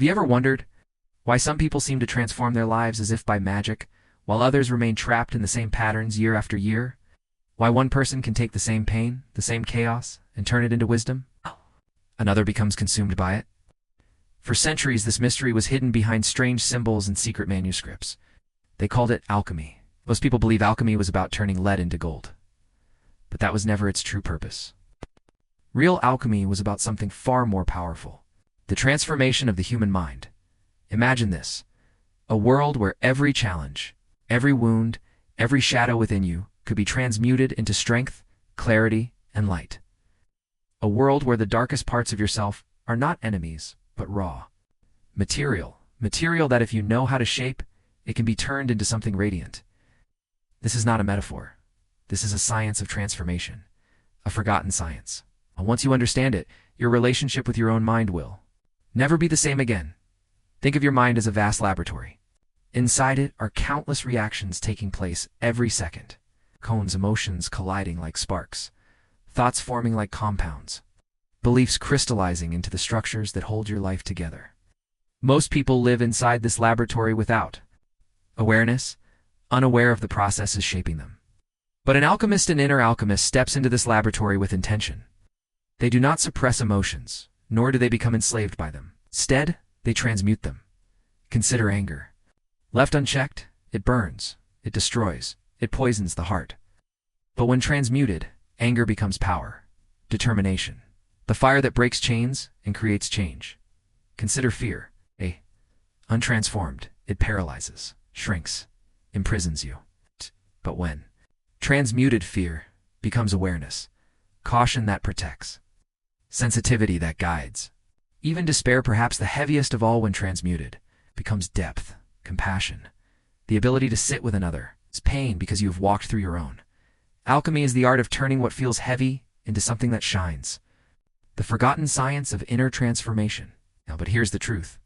Have you ever wondered why some people seem to transform their lives as if by magic, while others remain trapped in the same patterns year after year? Why one person can take the same pain, the same chaos, and turn it into wisdom? Another becomes consumed by it. For centuries, this mystery was hidden behind strange symbols and secret manuscripts. They called it alchemy. Most people believe alchemy was about turning lead into gold. But that was never its true purpose. Real alchemy was about something far more powerful: the transformation of the human mind. Imagine this: a world where every challenge, every wound, every shadow within you could be transmuted into strength, clarity, and light. A world where the darkest parts of yourself are not enemies, but raw material that, if you know how to shape, it can be turned into something radiant. This is not a metaphor. This is a science of transformation, a forgotten science. And once you understand it, your relationship with your own mind will never be the same again. Think of your mind as a vast laboratory. Inside it are countless reactions taking place every second. Cones, emotions colliding like sparks, thoughts forming like compounds, beliefs crystallizing into the structures that hold your life together. Most people live inside this laboratory without awareness, unaware of the processes shaping them. But an alchemist, an inner alchemist, steps into this laboratory with intention. They do not suppress emotions, nor do they become enslaved by them. Instead, they transmute them. Consider anger. Left unchecked, it burns, it destroys, it poisons the heart. But when transmuted, anger becomes power, determination, the fire that breaks chains and creates change. Consider fear. Untransformed, it paralyzes, shrinks, imprisons you. But when transmuted, fear becomes awareness, caution that protects, sensitivity that guides. Even despair, perhaps the heaviest of all when transmuted, becomes depth, compassion, the ability to sit with another. It's pain because you have walked through your own. Alchemy is the art of turning what feels heavy into something that shines. The forgotten science of inner transformation. Now, but here's the truth.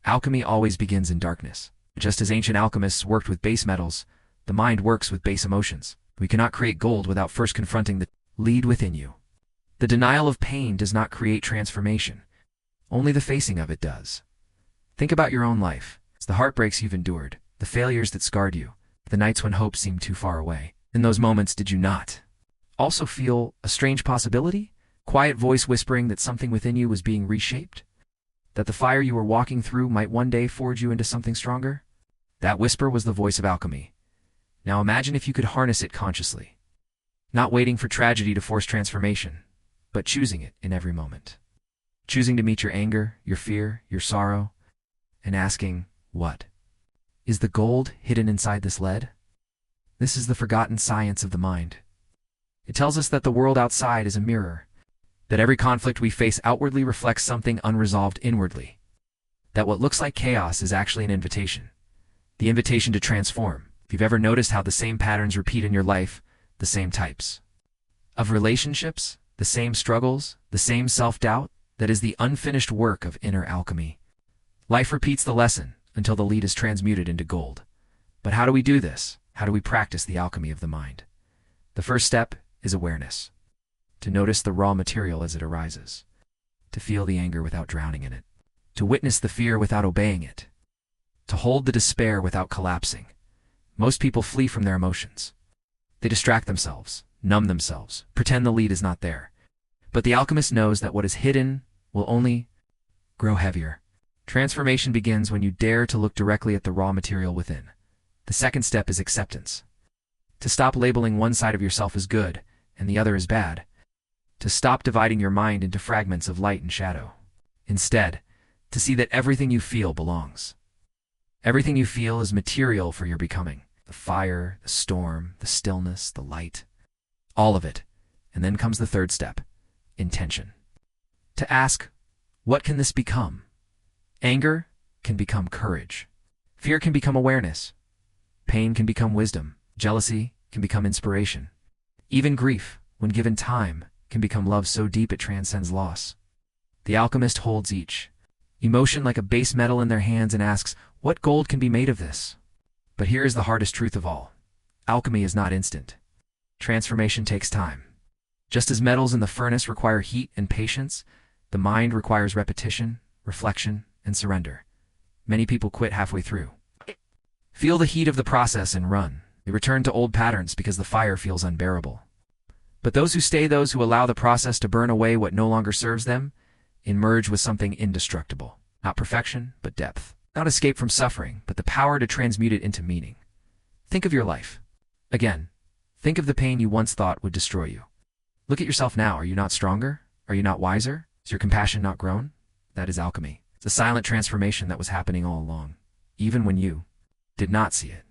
Alchemy always begins in darkness. Just as ancient alchemists worked with base metals, the mind works with base emotions. We cannot create gold without first confronting the lead within you. The denial of pain does not create transformation. Only the facing of it does. Think about your own life. It's the heartbreaks you've endured, the failures that scarred you, the nights when hope seemed too far away. In those moments, did you not also feel a strange possibility? Quiet voice whispering that something within you was being reshaped? That the fire you were walking through might one day forge you into something stronger? That whisper was the voice of alchemy. Now imagine if you could harness it consciously. Not waiting for tragedy to force transformation, but choosing it in every moment. Choosing to meet your anger, your fear, your sorrow, and asking, what? Is the gold hidden inside this lead? This is the forgotten science of the mind. It tells us that the world outside is a mirror, that every conflict we face outwardly reflects something unresolved inwardly, that what looks like chaos is actually an invitation, the invitation to transform. If you've ever noticed how the same patterns repeat in your life, the same types of relationships, the same struggles, the same self-doubt, that is the unfinished work of inner alchemy. Life repeats the lesson until the lead is transmuted into gold. But how do we do this? How do we practice the alchemy of the mind? The first step is awareness. To notice the raw material as it arises. To feel the anger without drowning in it. To witness the fear without obeying it. To hold the despair without collapsing. Most people flee from their emotions. They distract themselves, numb themselves, pretend the lead is not there. But the alchemist knows that what is hidden will only grow heavier. Transformation begins when you dare to look directly at the raw material within. The second step is acceptance. To stop labeling one side of yourself as good and the other as bad. To stop dividing your mind into fragments of light and shadow. Instead, to see that everything you feel belongs. Everything you feel is material for your becoming. The fire, the storm, the stillness, the light. All of it. And then comes the third step, intention. To ask, what can this become? Anger can become courage. Fear can become awareness. Pain can become wisdom. Jealousy can become inspiration. Even grief, when given time, can become love so deep it transcends loss. The alchemist holds each emotion like a base metal in their hands and asks, what gold can be made of this? But here is the hardest truth of all. Alchemy is not instant. Transformation takes time. Just as metals in the furnace require heat and patience, the mind requires repetition, reflection, and surrender. Many people quit halfway through. Feel the heat of the process and run. They return to old patterns because the fire feels unbearable. But those who stay, those who allow the process to burn away what no longer serves them, emerge with something indestructible. Not perfection, but depth. Not escape from suffering, but the power to transmute it into meaning. Think of your life. Again, think of the pain you once thought would destroy you. Look at yourself now. Are you not stronger? Are you not wiser? Is your compassion not grown? That is alchemy. It's a silent transformation that was happening all along, even when you did not see it.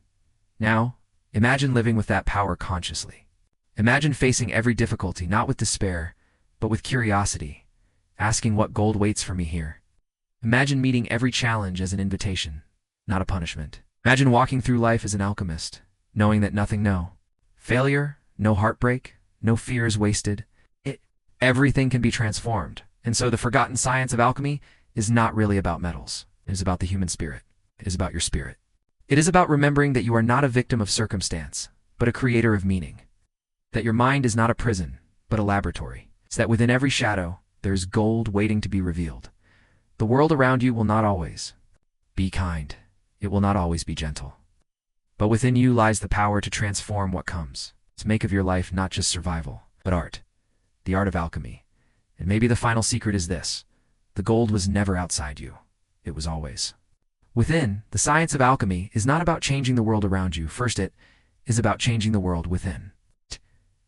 Now, imagine living with that power consciously. Imagine facing every difficulty not with despair, but with curiosity, asking what gold waits for me here. Imagine meeting every challenge as an invitation, not a punishment. Imagine walking through life as an alchemist, knowing that nothing, no failure, no heartbreak, no fear is wasted. Everything can be transformed. And so the forgotten science of alchemy is not really about metals. It is about the human spirit. It is about your spirit. It is about remembering that you are not a victim of circumstance, but a creator of meaning. That your mind is not a prison, but a laboratory. It's that within every shadow, there is gold waiting to be revealed. The world around you will not always be kind. It will not always be gentle. But within you lies the power to transform what comes, to make of your life not just survival, but art. The art of alchemy. And maybe the final secret is this: the gold was never outside you. It was always within. The science of alchemy is not about changing the world around you. First, it is about changing the world within.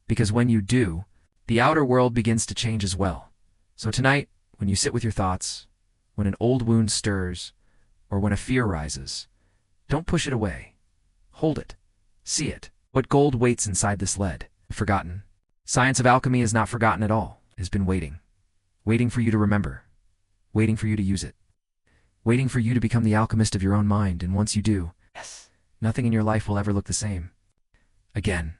Because when you do, the outer world begins to change as well. So tonight, when you sit with your thoughts, when an old wound stirs, or when a fear rises, don't push it away. Hold it. See it. What gold waits inside this lead? Forgotten. Science of alchemy is not forgotten at all. It has been waiting. Waiting for you to remember. Waiting for you to use it. Waiting for you to become the alchemist of your own mind. And once you do, nothing in your life will ever look the same again.